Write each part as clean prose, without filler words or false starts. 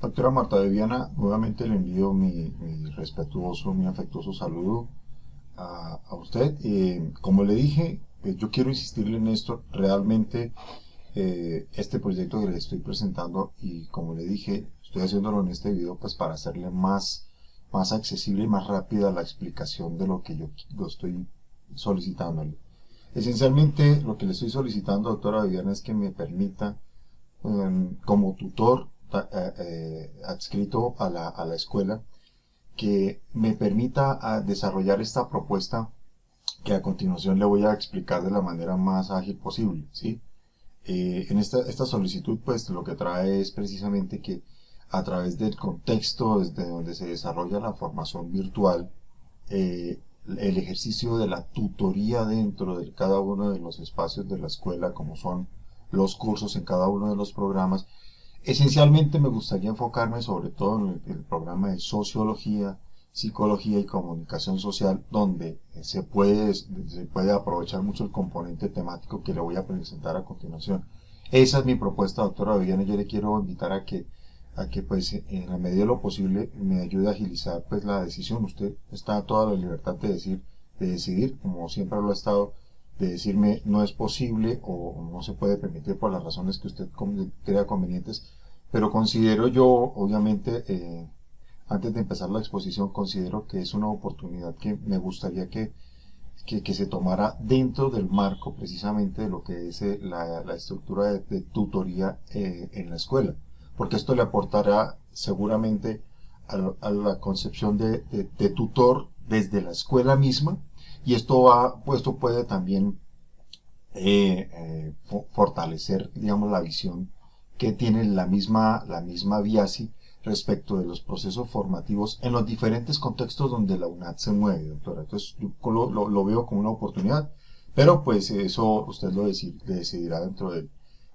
Doctora Marta Viviana, nuevamente le envío mi respetuoso, mi afectuoso saludo a usted. Como le dije, yo quiero insistirle en esto, realmente este proyecto que le estoy presentando y como le dije, estoy haciéndolo en este video pues para hacerle más accesible y más rápida la explicación de lo que yo lo estoy solicitándole. Esencialmente lo que le estoy solicitando, doctora Viviana, es que me permita como tutor adscrito a la escuela, que me permita desarrollar esta propuesta que a continuación le voy a explicar de la manera más ágil posible, ¿sí? En esta solicitud, pues lo que trae es precisamente que a través del contexto desde donde se desarrolla la formación virtual, el ejercicio de la tutoría dentro de cada uno de los espacios de la escuela, como son los cursos en cada uno de los programas. Esencialmente me gustaría enfocarme sobre todo en el programa de sociología, psicología y comunicación social, donde se puede aprovechar mucho el componente temático que le voy a presentar a continuación. Esa es mi propuesta, doctora Viviana. Yo le quiero invitar a que pues en la medida de lo posible me ayude a agilizar pues la decisión. Usted está a toda la libertad de decidir, como siempre lo ha estado, de decirme no es posible o no se puede permitir por las razones que usted crea convenientes, pero considero yo, obviamente, antes de empezar la exposición, considero que es una oportunidad que me gustaría que se tomara dentro del marco precisamente de lo que es la estructura de tutoría en la escuela, porque esto le aportará seguramente a la concepción de tutor desde la escuela misma, y esto puede también fortalecer, digamos, la visión que tiene la misma BIASI respecto de los procesos formativos en los diferentes contextos donde la UNAD se mueve, doctora. Entonces, yo lo veo como una oportunidad, pero pues eso usted lo decidirá dentro de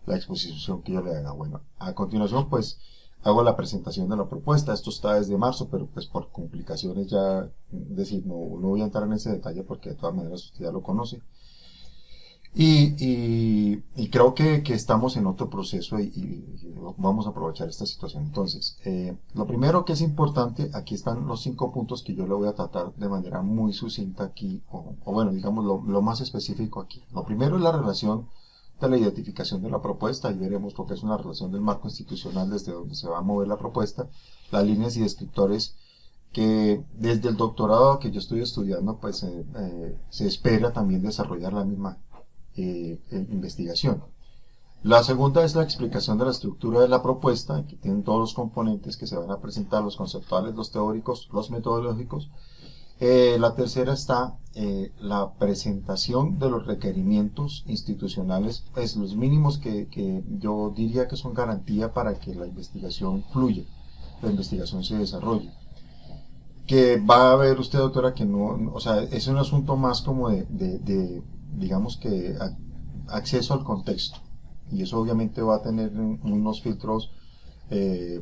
la exposición que yo le haga. Bueno, a continuación, pues hago la presentación de la propuesta. Esto está desde marzo, pero pues por complicaciones ya, decir, no voy a entrar en ese detalle porque de todas maneras usted ya lo conoce. Y creo que estamos en otro proceso y vamos a aprovechar esta situación. Entonces, lo primero que es importante, aquí están los 5 puntos que yo le voy a tratar de manera muy sucinta aquí, o bueno, digamos lo más específico aquí. Lo primero es la relación de la identificación de la propuesta, y veremos lo que es una relación del marco institucional desde donde se va a mover la propuesta, las líneas y descriptores que desde el doctorado que yo estoy estudiando, pues se espera también desarrollar la misma investigación. La segunda es la explicación de la estructura de la propuesta, que tienen todos los componentes que se van a presentar, los conceptuales, los teóricos, los metodológicos. La tercera está la presentación de los requerimientos institucionales, pues los mínimos que yo diría que son garantía para que la investigación fluya, la investigación se desarrolle. Que va a ver usted, doctora, que no, o sea, es un asunto más como digamos que acceso al contexto, y eso obviamente va a tener unos filtros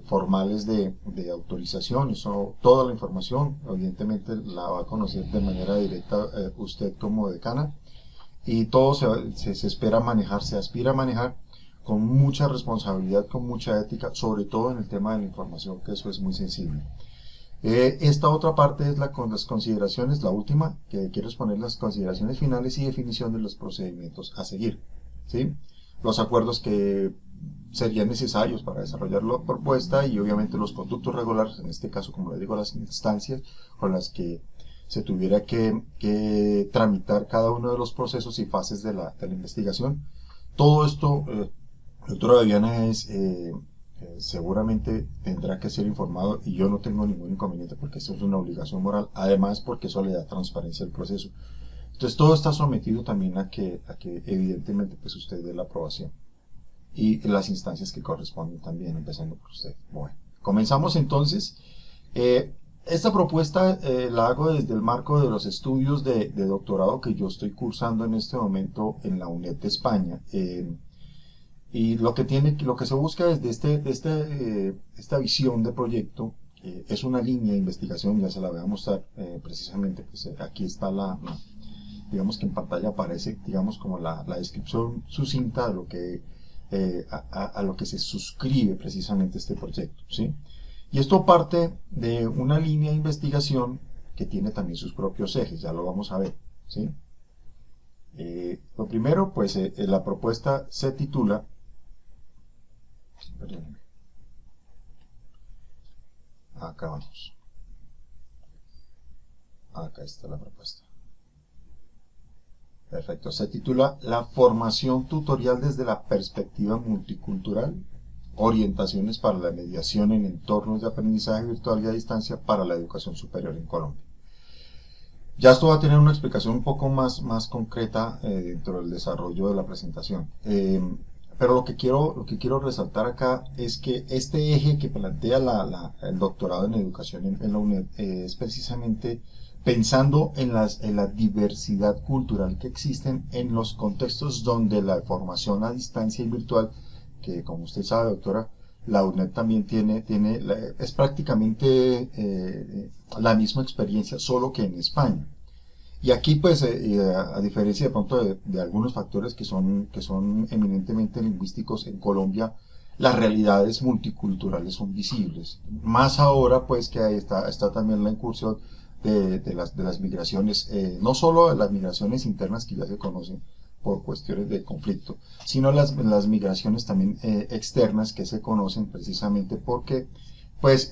formales de autorización. Eso, toda la información evidentemente la va a conocer de manera directa usted como decana, y todo se espera manejar, se aspira a manejar con mucha responsabilidad, con mucha ética, sobre todo en el tema de la información, que eso es muy sensible. Esta otra parte es con las consideraciones, la última, que quiero exponer, las consideraciones finales y definición de los procedimientos a seguir, ¿sí? Los acuerdos que serían necesarios para desarrollar la propuesta y obviamente los conductos regulares, en este caso, como le digo, las instancias con las que se tuviera que tramitar cada uno de los procesos y fases de la investigación. Todo esto, doctora Viviana, seguramente tendrá que ser informado, y yo no tengo ningún inconveniente porque eso es una obligación moral, además porque eso le da transparencia al proceso. Entonces todo está sometido también a que evidentemente pues usted dé la aprobación y las instancias que corresponden también, empezando por usted. Bueno, comenzamos entonces. Esta propuesta la hago desde el marco de los estudios de doctorado que yo estoy cursando en este momento en la UNED de España. Y lo que se busca desde esta visión de proyecto es una línea de investigación. Ya se la voy a mostrar precisamente, pues aquí está digamos que en pantalla aparece, digamos, como la descripción sucinta de lo que a lo que se suscribe precisamente este proyecto, ¿sí? Y esto parte de una línea de investigación que tiene también sus propios ejes, ya lo vamos a ver, ¿sí? Lo primero, pues la propuesta se titula, perdónenme, acá vamos, acá está la propuesta. Perfecto, se titula La formación tutorial desde la perspectiva multicultural, orientaciones para la mediación en entornos de aprendizaje virtual y a distancia para la educación superior en Colombia. Ya esto va a tener una explicación un poco más concreta dentro del desarrollo de la presentación. Pero lo que quiero resaltar acá es que este eje que plantea el doctorado en educación en la UNED es precisamente pensando en la diversidad cultural que existen en los contextos donde la formación a distancia y virtual, que como usted sabe, doctora, la UNED también es prácticamente la misma experiencia, solo que en España. Y aquí, pues, a diferencia de pronto de algunos factores que son eminentemente lingüísticos en Colombia, las realidades multiculturales son visibles. Más ahora, pues, que ahí está también la incursión de las migraciones, no solo las migraciones internas que ya se conocen por cuestiones de conflicto, sino las migraciones también externas que se conocen precisamente porque, pues,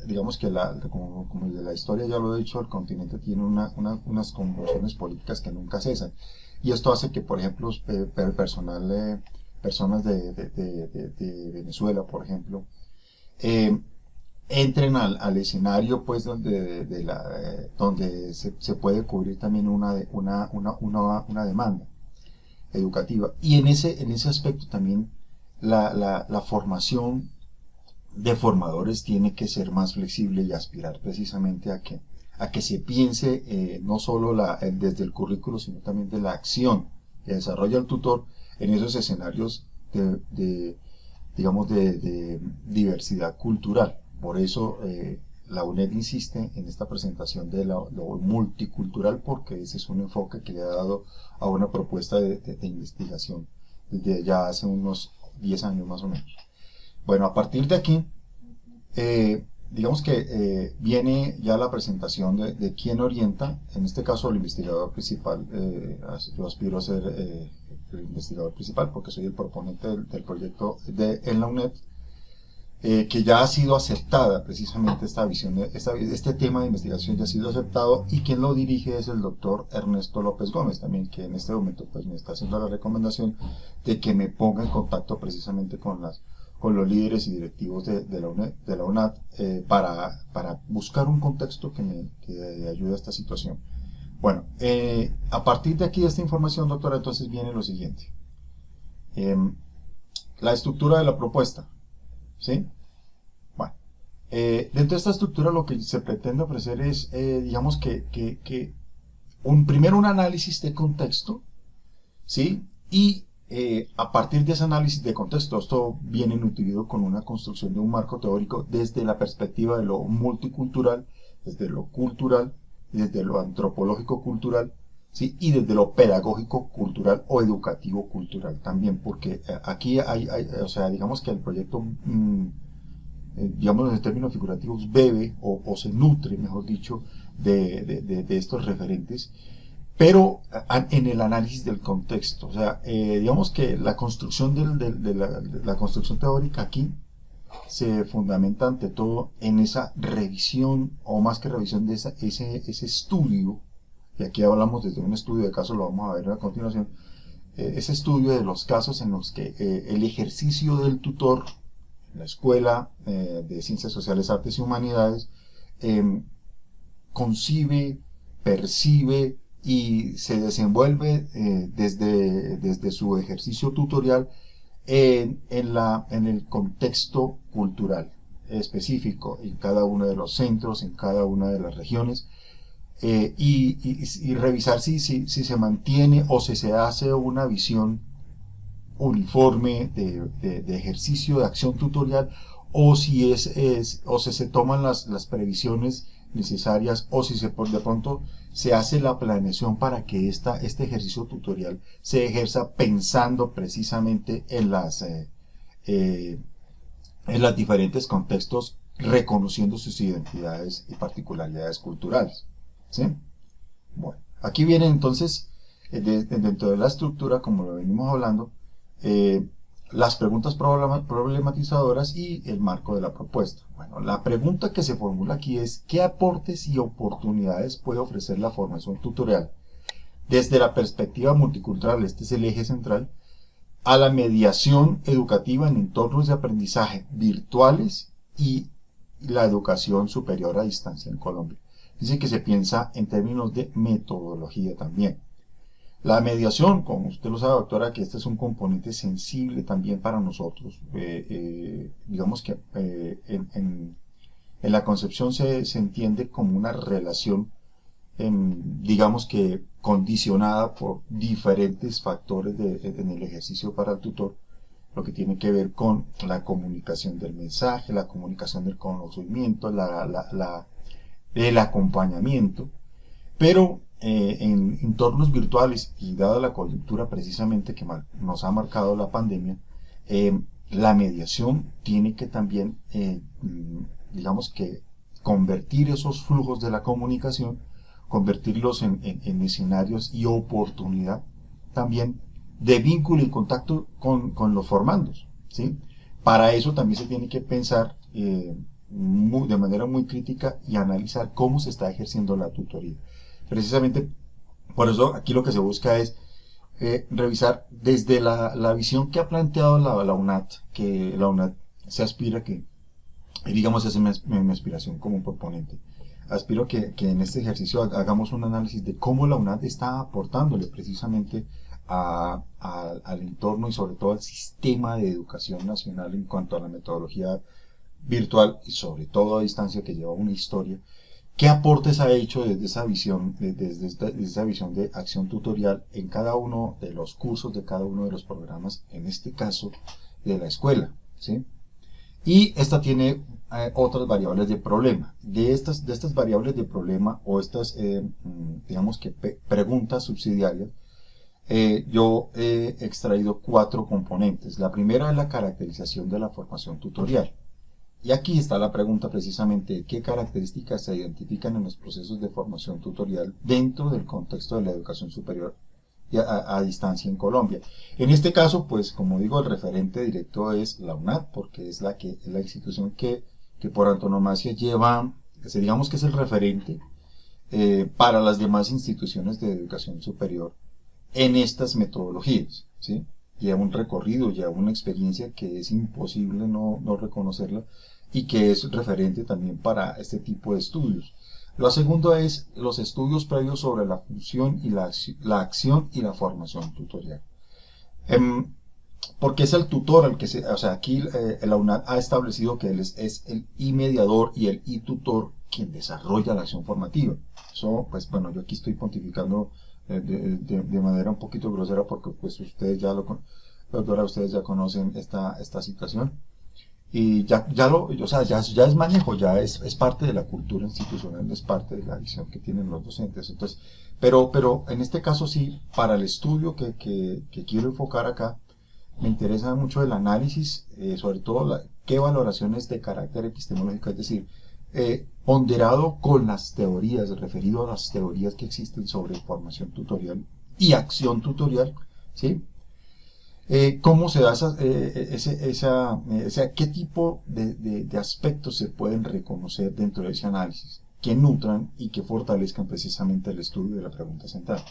digamos que como de la historia ya lo he dicho, el continente tiene unas convulsiones políticas que nunca cesan. Y esto hace que, por ejemplo, personas de Venezuela, por ejemplo, entren al escenario, pues, donde se puede cubrir también una demanda educativa. Y en ese aspecto también la formación de formadores tiene que ser más flexible y aspirar precisamente a que se piense no solo desde el currículo, sino también de la acción que desarrolla el tutor en esos escenarios digamos, de diversidad cultural. Por eso la UNED insiste en esta presentación de lo multicultural, porque ese es un enfoque que le ha dado a una propuesta de investigación desde ya hace unos 10 años más o menos. Bueno, a partir de aquí, digamos que viene ya la presentación de quién orienta, en este caso el investigador principal. Yo aspiro a ser el investigador principal porque soy el proponente del proyecto en la UNED, que ya ha sido aceptada precisamente esta visión, este tema de investigación ya ha sido aceptado, y quien lo dirige es el doctor Ernesto López Gómez también, que en este momento pues me está haciendo la recomendación de que me ponga en contacto precisamente con los líderes y directivos de la UNAD para buscar un contexto que ayude a esta situación. Bueno, a partir de aquí de esta información, doctora, entonces viene lo siguiente. La estructura de la propuesta, ¿sí? Bueno, dentro de esta estructura lo que se pretende ofrecer es, digamos primero un análisis de contexto, ¿sí? Y a partir de ese análisis de contexto, esto viene nutrido con una construcción de un marco teórico desde la perspectiva de lo multicultural, desde lo cultural, desde lo antropológico cultural, ¿sí? Y desde lo pedagógico cultural o educativo cultural también, porque aquí o sea, digamos que el proyecto, digamos en términos figurativos, bebe o se nutre, mejor dicho, de estos referentes, pero en el análisis del contexto. O sea, digamos que la construcción la construcción teórica aquí se fundamenta ante todo en esa revisión, o más que revisión, de ese estudio, y aquí hablamos desde un estudio de casos, lo vamos a ver a continuación, ese estudio de los casos en los que el ejercicio del tutor en la Escuela de Ciencias Sociales, Artes y Humanidades concibe, percibe y se desenvuelve desde su ejercicio tutorial en el contexto cultural específico en cada uno de los centros, en cada una de las regiones, y revisar si se mantiene o si se hace una visión uniforme de ejercicio de acción tutorial, o si se toman las previsiones necesarias, o si de pronto se hace la planeación para que este ejercicio tutorial se ejerza pensando precisamente en los diferentes contextos, reconociendo sus identidades y particularidades culturales. ¿Sí? Bueno, aquí viene entonces, dentro de la estructura, como lo venimos hablando, las preguntas problematizadoras y el marco de la propuesta. Bueno, la pregunta que se formula aquí es: ¿qué aportes y oportunidades puede ofrecer la formación tutorial desde la perspectiva multicultural? Este es el eje central, a la mediación educativa en entornos de aprendizaje virtuales y la educación superior a distancia en Colombia. Dice que se piensa en términos de metodología también. La mediación, como usted lo sabe, doctora, que este es un componente sensible también para nosotros. Digamos que en la concepción se entiende como una relación, digamos que condicionada por diferentes factores en el ejercicio para el tutor, lo que tiene que ver con la comunicación del mensaje, la comunicación del conocimiento, el acompañamiento, pero en entornos virtuales, y dada la coyuntura precisamente que nos ha marcado la pandemia, la mediación tiene que también, digamos que, convertir esos flujos de la comunicación, convertirlos en escenarios y oportunidad también de vínculo y contacto con los formandos, ¿sí? Para eso también se tiene que pensar de manera muy crítica y analizar cómo se está ejerciendo la tutoría. Precisamente por eso aquí lo que se busca es revisar desde la visión que ha planteado la UNAT, que la UNAT se aspira que, digamos, esa es mi aspiración como proponente. Aspiro que en este ejercicio hagamos un análisis de cómo la UNAT está aportándole precisamente al entorno y sobre todo al sistema de educación nacional en cuanto a la metodología virtual y sobre todo a distancia, que lleva una historia. ¿Qué aportes ha hecho desde esa visión, desde esa visión de acción tutorial en cada uno de los cursos, de cada uno de los programas, en este caso de la escuela? ¿Sí? Y esta tiene otras variables de problema. De estas variables de problema, o estas, digamos que preguntas subsidiarias, yo he extraído 4 componentes. La primera es la caracterización de la formación tutorial. Y aquí está la pregunta precisamente: ¿qué características se identifican en los procesos de formación tutorial dentro del contexto de la educación superior y a distancia en Colombia? En este caso, pues como digo, el referente directo es la UNAT, porque es la institución que por antonomasia lleva, digamos que es el referente para las demás instituciones de educación superior en estas metodologías, ¿sí? Lleva un recorrido, lleva una experiencia que es imposible no reconocerla, y que es referente también para este tipo de estudios. Lo segundo es los estudios previos sobre la función y la acción y la formación tutorial. Porque es el tutor el que aquí la UNAD ha establecido que él es el I-mediador y el I-tutor quien desarrolla la acción formativa. Eso, pues bueno, yo aquí estoy pontificando de manera un poquito grosera, porque pues ustedes ya doctora, ustedes ya conocen esta situación, y ya es manejo, ya es parte de la cultura institucional, es parte de la visión que tienen los docentes. Entonces, pero en este caso sí, para el estudio que quiero enfocar acá, me interesa mucho el análisis, sobre todo qué valoraciones de carácter epistemológico, es decir, ponderado con las teorías, referido a las teorías que existen sobre formación tutorial y acción tutorial, ¿sí? ¿Cómo se da qué tipo de aspectos se pueden reconocer dentro de ese análisis, que nutran y que fortalezcan precisamente el estudio de la pregunta central?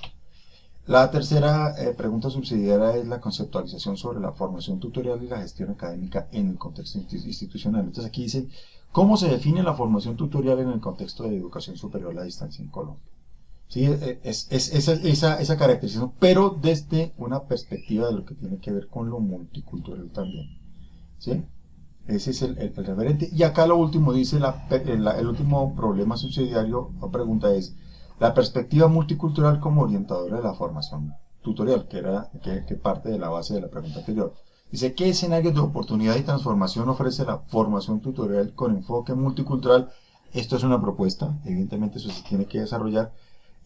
La tercera pregunta subsidiaria es la conceptualización sobre la formación tutorial y la gestión académica en el contexto institucional. Entonces aquí dice: ¿cómo se define la formación tutorial en el contexto de educación superior a distancia en Colombia? ¿Sí? Esa caracterización, pero desde una perspectiva de lo que tiene que ver con lo multicultural también, ¿sí? Ese es el referente. Y acá lo último dice, el último problema subsidiario o pregunta es: la perspectiva multicultural como orientadora de la formación tutorial, que parte de la base de la pregunta anterior. Dice: ¿qué escenarios de oportunidad y transformación ofrece la formación tutorial con enfoque multicultural esto es una propuesta, evidentemente eso se tiene que desarrollar,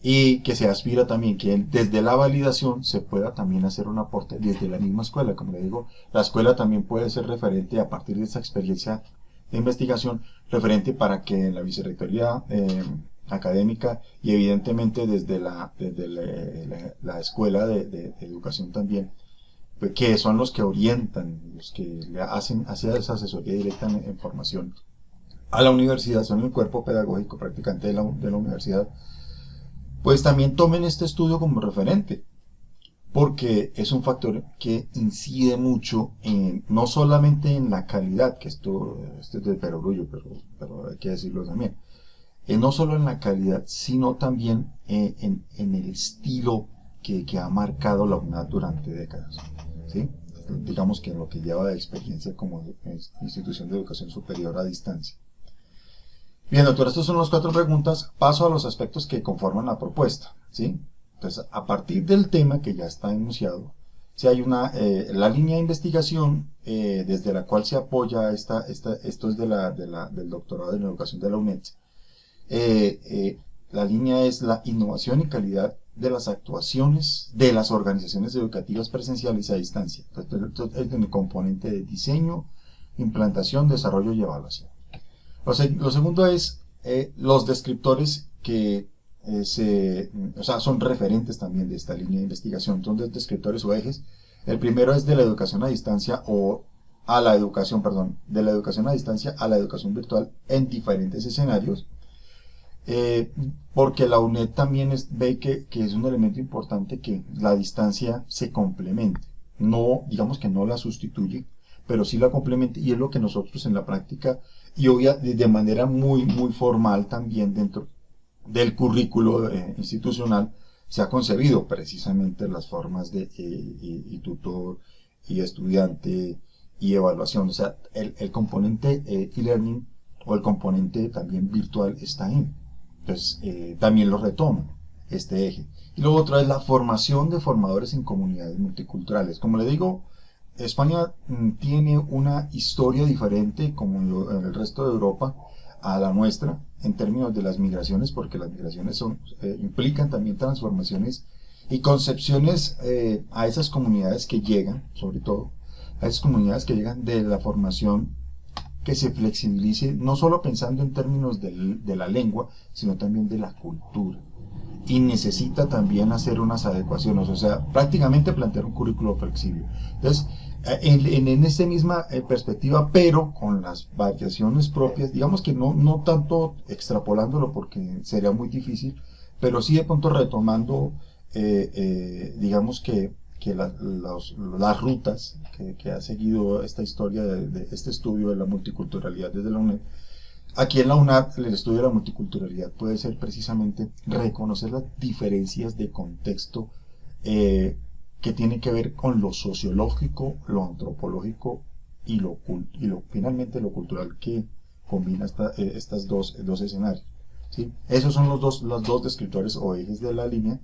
y que se aspira también que desde la validación se pueda también hacer un aporte desde la misma escuela. Como le digo, la escuela también puede ser referente a partir de esta experiencia de investigación, referente para que en la vicerrectoría académica y evidentemente desde la escuela de educación también, pues, que son los que orientan, los que le hacen hacia esa asesoría directa en formación a la universidad, son el cuerpo pedagógico prácticamente de la universidad, pues también tomen este estudio como referente, porque es un factor que incide mucho no solamente en la calidad, que esto es de perogrullo, pero hay que decirlo también, no solo en la calidad, sino también en el estilo que ha marcado la UNAD durante décadas, ¿sí? Digamos que en lo que lleva de experiencia como institución de educación superior a distancia. Bien, doctor, estas son las 4 preguntas. Paso a los aspectos que conforman la propuesta, ¿sí? Entonces, a partir del tema que ya está enunciado, si hay la línea de investigación desde la cual se apoya esto es del doctorado en educación de la UNED. La línea es la innovación y calidad de las actuaciones de las organizaciones educativas presenciales a distancia. Entonces, es el componente de diseño, implantación, desarrollo y evaluación. Lo segundo es los descriptores que son referentes también de esta línea de investigación. Son descriptores o ejes. El primero es de la educación a distancia de la educación a distancia a la educación virtual en diferentes escenarios. Porque la UNED también ve que es un elemento importante que la distancia se complemente. No, digamos que no la sustituye, pero sí la complemente, y es lo que nosotros en la práctica y de manera muy formal también dentro del currículo institucional se ha concebido precisamente las formas de y tutor y estudiante y evaluación. O sea, el componente e-learning o el componente también virtual está ahí. Entonces también lo retoma este eje. Y lo otro es la formación de formadores en comunidades multiculturales. Como le digo, España tiene una historia diferente, como en el resto de Europa, a la nuestra, en términos de las migraciones, porque las migraciones implican también transformaciones y concepciones a esas comunidades que llegan, sobre todo, a esas comunidades que llegan de la formación que se flexibilice, no solo pensando en términos de la lengua, sino también de la cultura. Y necesita también hacer unas adecuaciones, o sea, prácticamente plantear un currículo flexible. Entonces, en esta misma perspectiva, pero con las variaciones propias, digamos que no tanto extrapolándolo porque sería muy difícil, pero sí de pronto retomando, digamos que las rutas que ha seguido esta historia de este estudio de la multiculturalidad desde la UNED. Aquí en la UNAD, el estudio de la multiculturalidad puede ser precisamente reconocer las diferencias de contexto que tienen que ver con lo sociológico, lo antropológico y finalmente lo cultural que combina estos dos escenarios, ¿sí? Esos son los dos descriptores o ejes de la línea.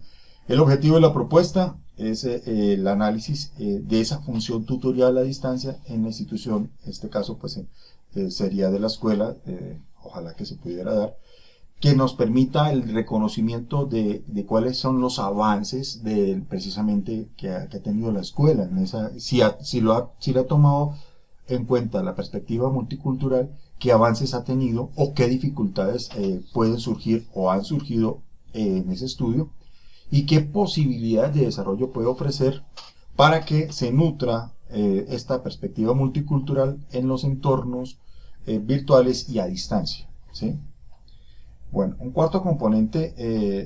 El objetivo de la propuesta es el análisis de esa función tutorial a distancia en la institución, en este caso pues sería de la escuela, ojalá que se pudiera dar, que nos permita el reconocimiento de cuáles son los avances precisamente que ha tenido la escuela, si lo ha tomado en cuenta la perspectiva multicultural, qué avances ha tenido o qué dificultades pueden surgir o han surgido en ese estudio, y qué posibilidades de desarrollo puede ofrecer para que se nutra esta perspectiva multicultural en los entornos virtuales y a distancia, ¿sí? Bueno, un cuarto componente,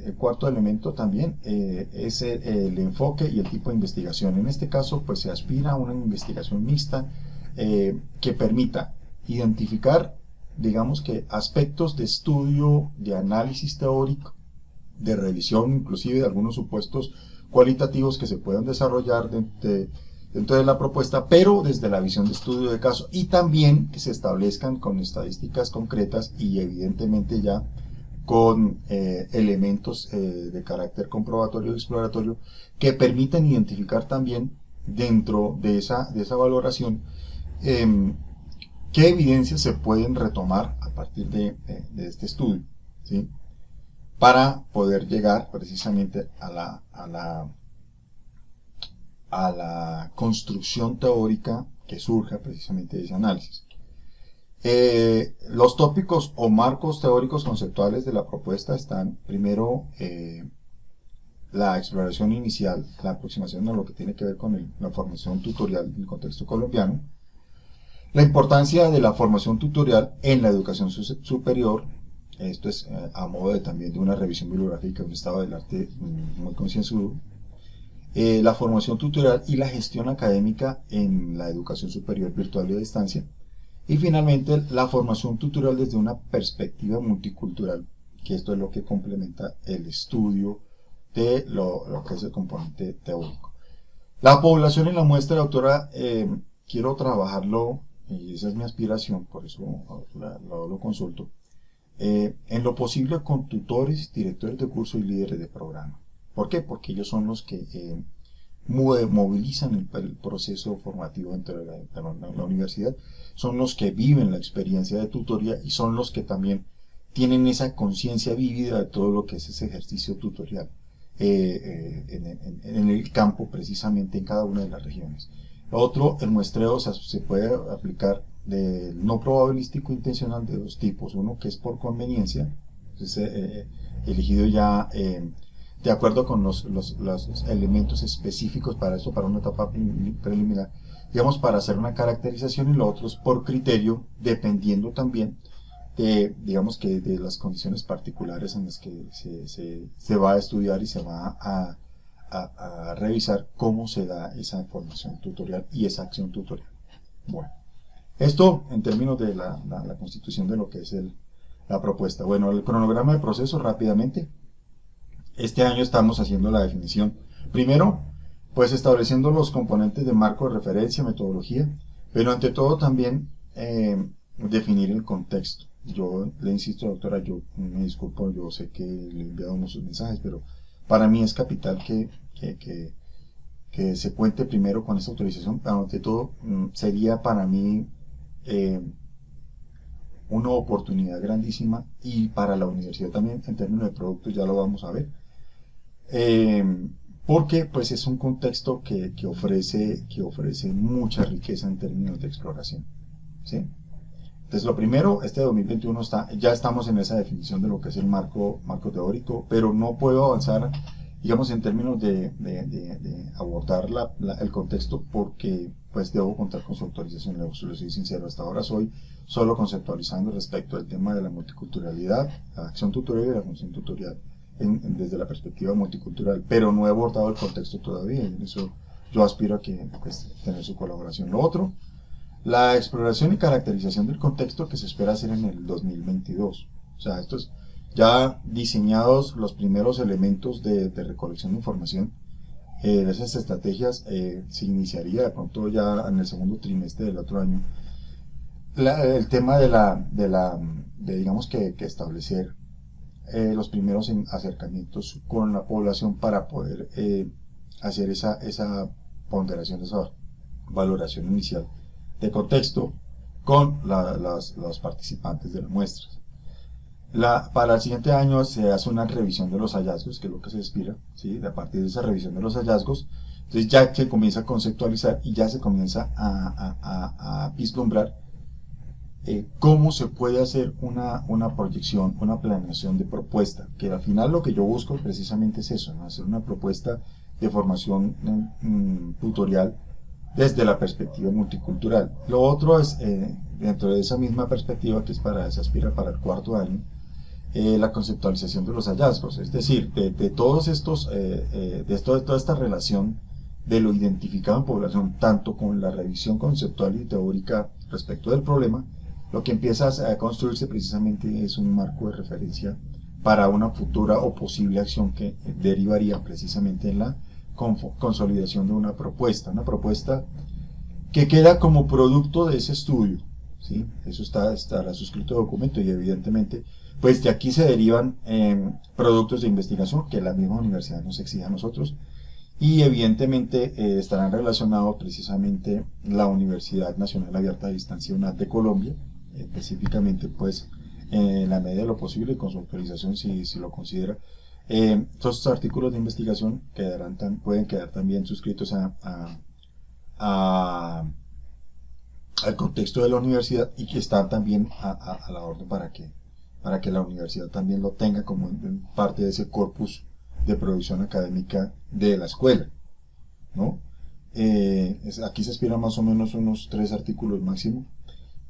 el cuarto elemento también es el enfoque y el tipo de investigación. En este caso, pues se aspira a una investigación mixta que permita identificar, digamos que aspectos de estudio, de análisis teórico, de revisión, inclusive de algunos supuestos cualitativos que se puedan desarrollar dentro de la propuesta, pero desde la visión de estudio de caso, y también que se establezcan con estadísticas concretas y evidentemente ya con elementos de carácter comprobatorio y exploratorio que permitan identificar también dentro de esa valoración qué evidencias se pueden retomar partir de este estudio, ¿sí? Para poder llegar precisamente a la construcción teórica que surja precisamente de ese análisis. Los tópicos o marcos teóricos conceptuales de la propuesta están, primero, la exploración inicial, la aproximación a lo que tiene que ver con la formación tutorial en el contexto colombiano, la importancia de la formación tutorial en la educación superior. Esto es a modo también de una revisión bibliográfica de un estado del arte muy concienzudo. La formación tutorial y la gestión académica en la educación superior virtual y a distancia. Y finalmente la formación tutorial desde una perspectiva multicultural, que esto es lo que complementa el estudio de lo que es el componente teórico. La población en la muestra, doctora, quiero trabajarlo, y esa es mi aspiración, por eso lo consulto, en lo posible con tutores, directores de curso y líderes de programa. ¿Por qué? Porque ellos son los que movilizan el proceso formativo dentro de la universidad, son los que viven la experiencia de tutoría y son los que también tienen esa conciencia vívida de todo lo que es ese ejercicio tutorial en el campo, precisamente en cada una de las regiones. Lo otro, el muestreo, o sea, se puede aplicar del no probabilístico intencional de dos tipos. Uno que es por conveniencia, entonces, elegido ya de acuerdo con los elementos específicos para eso, para una etapa preliminar, digamos, para hacer una caracterización, y lo otro es por criterio, dependiendo también de, digamos, que de las condiciones particulares en las que se va a estudiar y se va a revisar cómo se da esa formación tutorial y esa acción tutorial. Bueno, esto en términos de la constitución de lo que es la propuesta. Bueno, el cronograma de proceso rápidamente. Este año estamos haciendo la definición. Primero, pues estableciendo los componentes de marco de referencia, metodología, pero ante todo también definir el contexto. Yo le insisto, doctora, yo me disculpo, yo sé que le he enviado muchos mensajes, pero para mí es capital que se cuente primero con esta autorización. Ante todo, sería para mí una oportunidad grandísima, y para la universidad también, en términos de productos, ya lo vamos a ver. Porque pues es un contexto que ofrece mucha riqueza en términos de exploración, ¿sí? Entonces, lo primero, este 2021 ya estamos en esa definición de lo que es el marco teórico, pero no puedo avanzar, digamos, en términos de abordar el contexto, porque pues debo contar con su autorización. Le soy sincero, hasta ahora soy solo conceptualizando respecto al tema de la multiculturalidad, la acción tutorial y la función tutorial desde la perspectiva multicultural, pero no he abordado el contexto todavía, y en eso yo aspiro a que, pues, tener su colaboración. Lo otro, la exploración y caracterización del contexto, que se espera hacer en el 2022. O sea, estos ya diseñados los primeros elementos de recolección de información. Esas estrategias se iniciaría de pronto ya en el segundo trimestre del otro año. El tema de digamos que establecer los primeros acercamientos con la población para poder hacer esa ponderación, esa valoración inicial de contexto con los participantes de las muestras. Para el siguiente año se hace una revisión de los hallazgos, que es lo que se aspira, ¿sí? A partir de esa revisión de los hallazgos, entonces ya se comienza a conceptualizar y ya se comienza a vislumbrar cómo se puede hacer una proyección, una planeación de propuesta, que al final lo que yo busco precisamente es eso, ¿no? Hacer una propuesta de formación tutorial desde la perspectiva multicultural. Lo otro es, dentro de esa misma perspectiva, que se aspira para el cuarto año, la conceptualización de los hallazgos, es decir, de todos estos, toda esta relación de lo identificado en población, tanto con la revisión conceptual y teórica respecto del problema. Lo que empieza a construirse precisamente es un marco de referencia para una futura o posible acción que derivaría precisamente en la consolidación de una propuesta que queda como producto de ese estudio, ¿sí? Eso estará suscrito documento, y evidentemente pues de aquí se derivan productos de investigación que la misma universidad nos exige a nosotros, y evidentemente estarán relacionados precisamente la Universidad Nacional Abierta a Distancia UNAD de Colombia, específicamente pues en la medida de lo posible y con su autorización si lo considera. Todos estos artículos de investigación pueden quedar también suscritos a- al contexto de la universidad y que están también a la orden para que la universidad también lo tenga como en parte de ese corpus de producción académica de la escuela, ¿no? Aquí se aspiran más o menos unos 3 artículos máximo,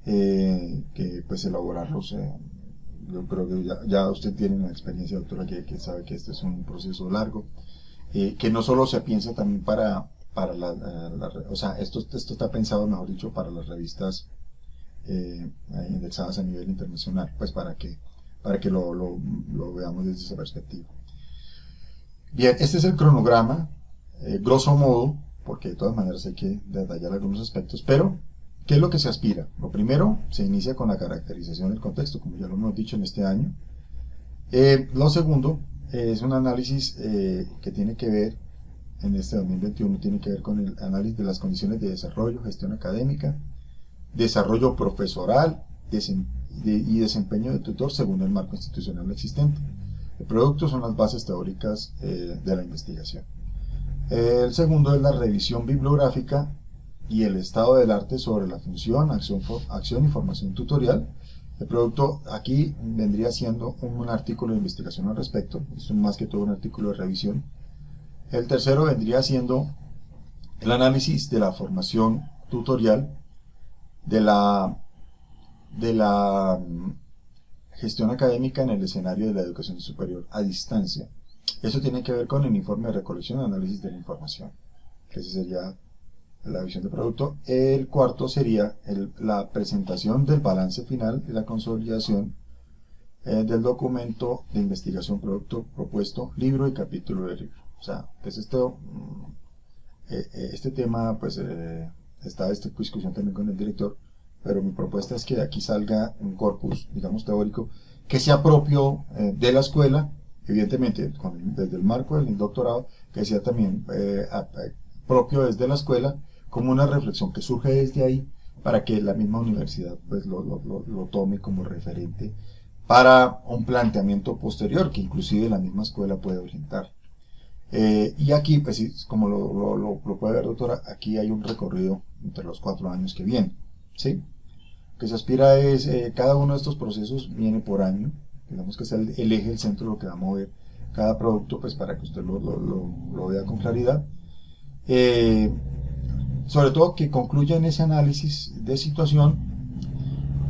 que pues elaborarlos, yo creo que ya usted tiene una experiencia, doctora, que sabe que este es un proceso largo, que no solo se piensa también para o sea, esto está pensado, mejor dicho, para las revistas indexadas a nivel internacional, pues para que lo veamos desde esa perspectiva. Bien, este es el cronograma, grosso modo, porque de todas maneras hay que detallar algunos aspectos, pero ¿qué es lo que se aspira? Lo primero, se inicia con la caracterización del contexto, como ya lo hemos dicho en este año. Lo segundo es un análisis que tiene que ver, en este 2021, tiene que ver con el análisis de las condiciones de desarrollo, gestión académica, desarrollo profesoral y desempeño de tutor según el marco institucional existente. El producto son las bases teóricas de la investigación. El segundo es la revisión bibliográfica y el estado del arte sobre la función, acción y formación tutorial. El producto aquí vendría siendo un artículo de investigación al respecto, es más que todo un artículo de revisión. El tercero vendría siendo el análisis de la formación tutorial, de la gestión académica en el escenario de la educación superior a distancia. Eso tiene que ver con el informe de recolección y análisis de la información, que esa sería la visión de producto. El cuarto sería la presentación del balance final y la consolidación del documento de investigación, producto propuesto, libro y capítulo del libro. O sea, pues este tema pues está esta discusión también con el director, pero mi propuesta es que de aquí salga un corpus, digamos, teórico, que sea propio de la escuela, evidentemente desde el marco del doctorado, que sea también propio desde la escuela, como una reflexión que surge desde ahí, para que la misma universidad pues lo tome como referente para un planteamiento posterior, que inclusive la misma escuela puede orientar. Y aquí, pues sí, como lo puede ver, doctora, aquí hay un recorrido entre los 4 años que vienen, ¿sí? Lo que se aspira es, cada uno de estos procesos viene por año, digamos que es el eje, el centro, lo que va a mover cada producto, pues para que usted lo vea con claridad. Sobre todo que concluya en ese análisis de situación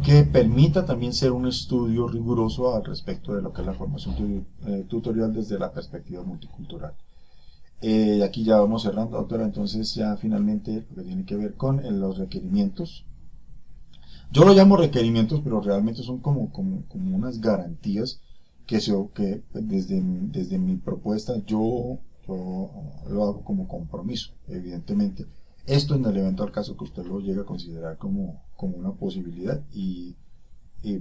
que permita también ser un estudio riguroso al respecto de lo que es la formación tutorial desde la perspectiva multicultural. Aquí ya vamos cerrando, doctora, entonces ya finalmente lo que tiene que ver con los requerimientos. Yo lo llamo requerimientos, pero realmente son como unas garantías que desde mi propuesta yo lo hago como compromiso, evidentemente. Esto en el eventual caso que usted lo llegue a considerar como una posibilidad y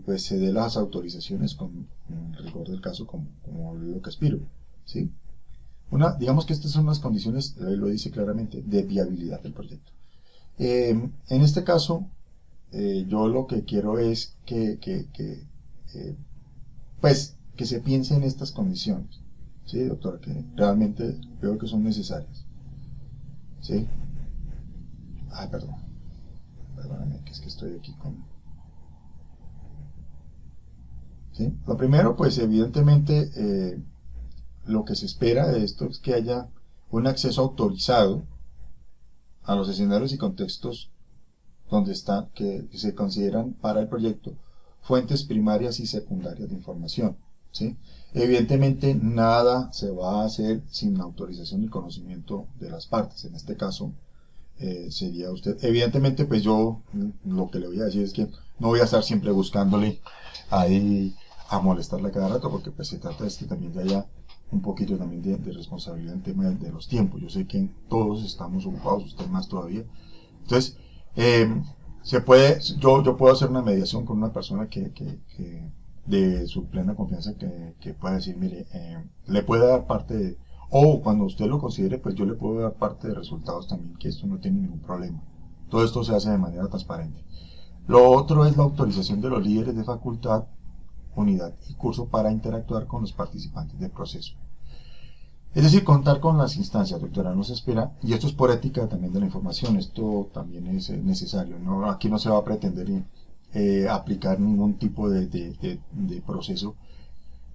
pues se dé las autorizaciones con el rigor del caso como lo que aspiro, ¿sí? Digamos que estas son las condiciones, lo dice claramente, de viabilidad del proyecto. En este caso, yo lo que quiero es pues, que se piense en estas condiciones, ¿sí, doctora? Que realmente creo que son necesarias, ¿sí? Ay, perdóname, que es que estoy aquí con... ¿Sí? Lo primero, pues, evidentemente, lo que se espera de esto es que haya un acceso autorizado a los escenarios y contextos donde que se consideran para el proyecto fuentes primarias y secundarias de información, ¿sí? Evidentemente nada se va a hacer sin autorización y conocimiento de las partes. En este caso sería usted. Evidentemente pues yo lo que le voy a decir es que no voy a estar siempre buscándole ahí a molestarle cada rato, porque pues se trata de que también haya un poquito también de responsabilidad en tema de los tiempos. Yo sé que todos estamos ocupados, usted más todavía. Entonces, yo puedo hacer una mediación con una persona que de su plena confianza que pueda decir, mire, le puede dar parte o cuando usted lo considere, pues yo le puedo dar parte de resultados también, que esto no tiene ningún problema. Todo esto se hace de manera transparente. Lo otro es la autorización de los líderes de facultad unidad y curso para interactuar con los participantes del proceso. Es decir, contar con las instancias, doctora, no se espera, y esto es por ética también de la información, esto también es necesario, ¿no? Aquí no se va a pretender aplicar ningún tipo de proceso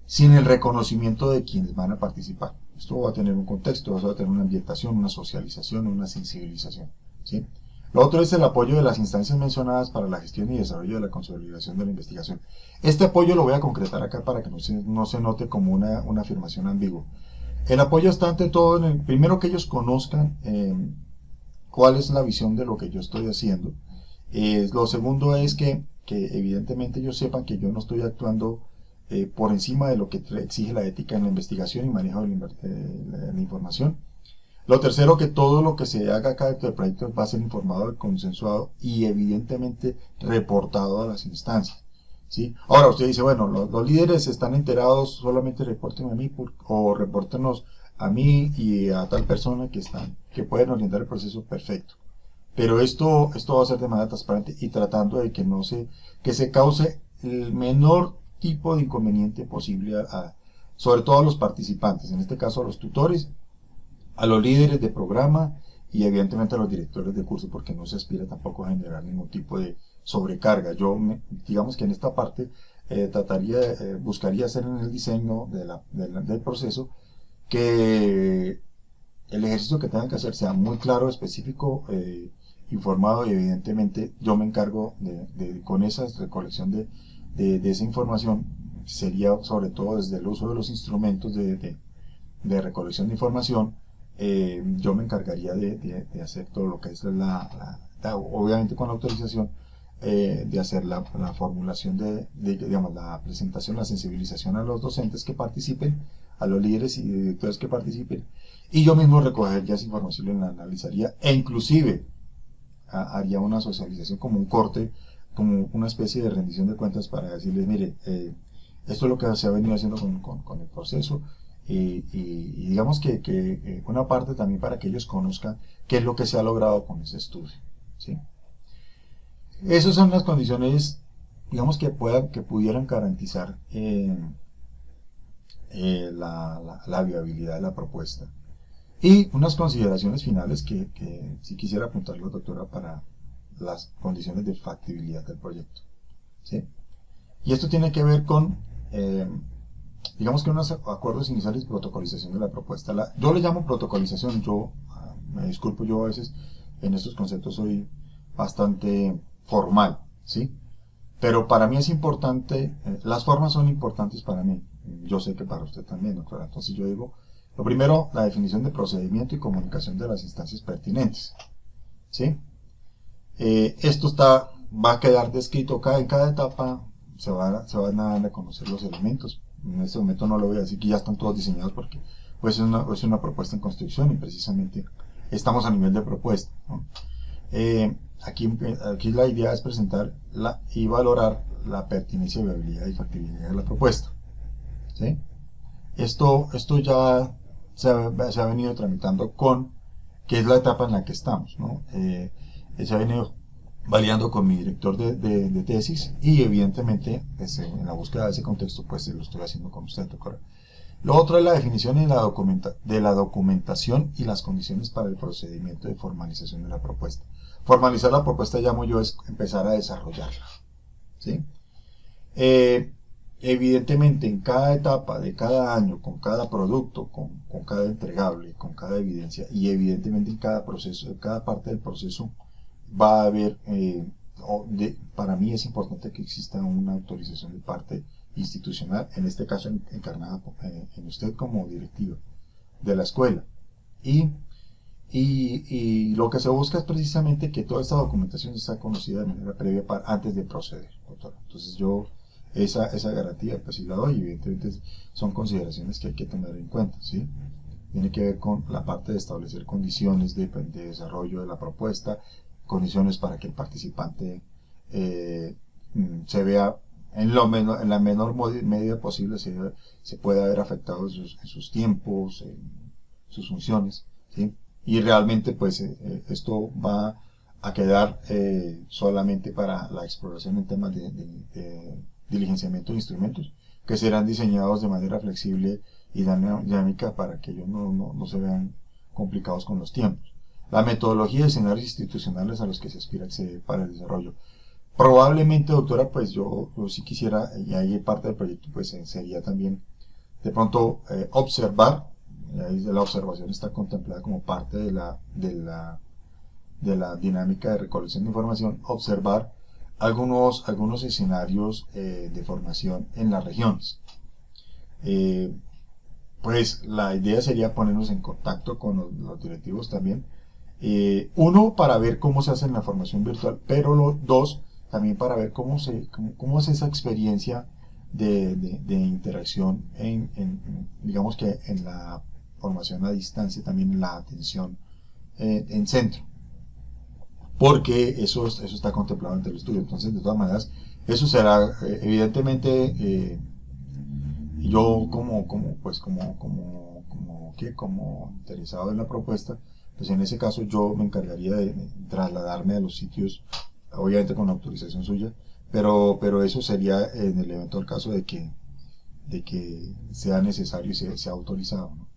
sin el reconocimiento de quienes van a participar. Esto va a tener un contexto, va a tener una ambientación, una socialización, una sensibilización, ¿sí? Lo otro es el apoyo de las instancias mencionadas para la gestión y desarrollo de la consolidación de la investigación. Este apoyo lo voy a concretar acá para que no se note como una afirmación ambigua. El apoyo está ante todo en el primero que ellos conozcan cuál es la visión de lo que yo estoy haciendo. Lo segundo es que evidentemente ellos sepan que yo no estoy actuando por encima de lo que exige la ética en la investigación y manejo de la información. Lo tercero, que todo lo que se haga acá dentro del proyecto va a ser informado, consensuado y evidentemente reportado a las instancias, ¿sí? Ahora usted dice, bueno, los líderes están enterados, solamente reporten a mí o repórtenos a mí y a tal persona que pueden orientar el proceso, perfecto. Pero esto va a ser de manera transparente y tratando de que se cause el menor tipo de inconveniente posible sobre todo a los participantes, en este caso a los tutores, a los líderes de programa y evidentemente a los directores de curso, porque no se aspira tampoco a generar ningún tipo de sobrecarga. Digamos que en esta parte buscaría hacer en el diseño del proceso que el ejercicio que tengan que hacer sea muy claro, específico, informado, y evidentemente yo me encargo con esa recolección de esa información. Sería sobre todo desde el uso de los instrumentos de recolección de información. Yo me encargaría de hacer todo lo que es obviamente con la autorización, de hacer la formulación digamos, la presentación, la sensibilización a los docentes que participen, a los líderes y directores que participen, y yo mismo recogería esa información, la analizaría e inclusive haría una socialización como un corte, como una especie de rendición de cuentas para decirles, mire, esto es lo que se ha venido haciendo con el proceso, y digamos que una parte también para que ellos conozcan qué es lo que se ha logrado con ese estudio, ¿sí? Esas son las condiciones, digamos, que pudieran garantizar la viabilidad de la propuesta. Y unas consideraciones finales que sí quisiera apuntarlo, doctora, para las condiciones de factibilidad del proyecto, ¿sí? Y esto tiene que ver con, digamos que unos acuerdos iniciales de protocolización de la propuesta. Yo le llamo protocolización, me disculpo, yo a veces en estos conceptos soy bastante formal, ¿sí? Pero para mí es importante, las formas son importantes para mí, yo sé que para usted también, doctora. Entonces yo digo, lo primero, la definición de procedimiento y comunicación de las instancias pertinentes, ¿sí? Esto va a quedar descrito en cada etapa, se van a reconocer los elementos. En este momento no lo voy a decir que ya están todos diseñados, porque pues es una propuesta en construcción y precisamente estamos a nivel de propuesta, ¿no? Aquí la idea es presentar y valorar la pertinencia, viabilidad y factibilidad de la propuesta, ¿sí? Esto ya se ha venido tramitando que es la etapa en la que estamos, ¿no? Se ha venido validando con mi director de tesis, y evidentemente pues, en la búsqueda de ese contexto pues lo estoy haciendo con usted, doctora. Lo otro es la definición de la documentación y las condiciones para el procedimiento de formalización de la propuesta. Formalizar la propuesta, llamo yo, es empezar a desarrollarla, ¿sí? Evidentemente en cada etapa de cada año, con cada producto, con cada entregable, con cada evidencia, y evidentemente en cada proceso, en cada parte del proceso va a haber, para mí es importante que exista una autorización de parte institucional, en este caso encarnada en usted como directivo de la escuela, y lo que se busca es precisamente que toda esta documentación sea conocida de manera previa antes de proceder, doctor. Entonces yo esa garantía pues sí la doy, y evidentemente son consideraciones que hay que tener en cuenta, ¿sí? Tiene que ver con la parte de establecer condiciones de desarrollo de la propuesta, condiciones para que el participante se vea en la menor medida posible, se pueda ver afectado en sus tiempos, en sus funciones, ¿sí? Y realmente pues esto va a quedar solamente para la exploración en temas de diligenciamiento de instrumentos, que serán diseñados de manera flexible y dinámica para que ellos no se vean complicados con los tiempos. La metodología de escenarios institucionales a los que se aspira para el desarrollo. Probablemente, doctora, pues yo sí quisiera, y ahí parte del proyecto pues sería también de pronto observar, y ahí la observación está contemplada como parte de la dinámica de recolección de información, observar algunos escenarios de formación en las regiones. Pues la idea sería ponernos en contacto con los directivos también. Uno, para ver cómo se hace en la formación virtual, pero dos, también para ver cómo es esa experiencia de interacción digamos que en la formación a distancia, también en la atención en centro, porque eso está contemplado ante el estudio. Entonces, de todas maneras, eso será evidentemente yo como interesado en la propuesta, pues en ese caso yo me encargaría de trasladarme a los sitios, obviamente con autorización suya, pero eso sería en el eventual caso de que sea necesario y sea autorizado, ¿no?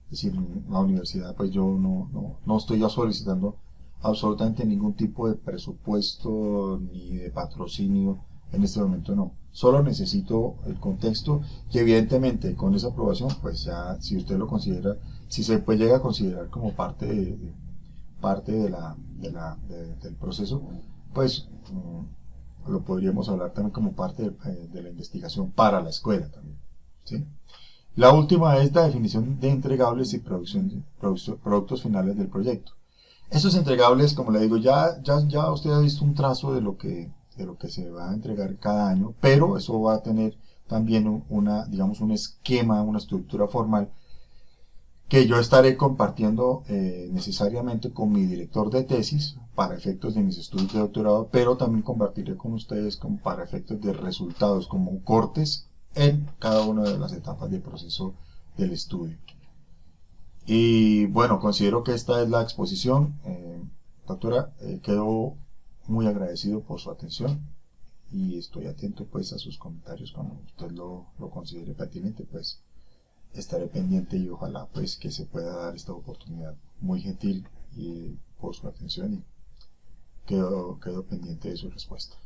Es decir, la universidad, pues yo no estoy ya solicitando absolutamente ningún tipo de presupuesto ni de patrocinio en este momento, no. Solo necesito el contexto y evidentemente con esa aprobación, pues ya si usted lo considera, si se pues llega a considerar como parte del proceso, pues lo podríamos hablar también como parte de la investigación para la escuela también, ¿sí? La última es la definición de entregables y productos finales del proyecto. Estos entregables, como le digo, ya usted ha visto un trazo de lo que se va a entregar cada año, pero eso va a tener también digamos, un esquema, una estructura formal que yo estaré compartiendo necesariamente con mi director de tesis para efectos de mis estudios de doctorado, pero también compartiré con ustedes para efectos de resultados, como cortes en cada una de las etapas del proceso del estudio. Y bueno, considero que esta es la exposición. Doctora, quedo muy agradecido por su atención y estoy atento pues a sus comentarios cuando usted lo considere pertinente, pues estaré pendiente y ojalá pues que se pueda dar esta oportunidad. Muy gentil y por su atención y quedo pendiente de su respuesta.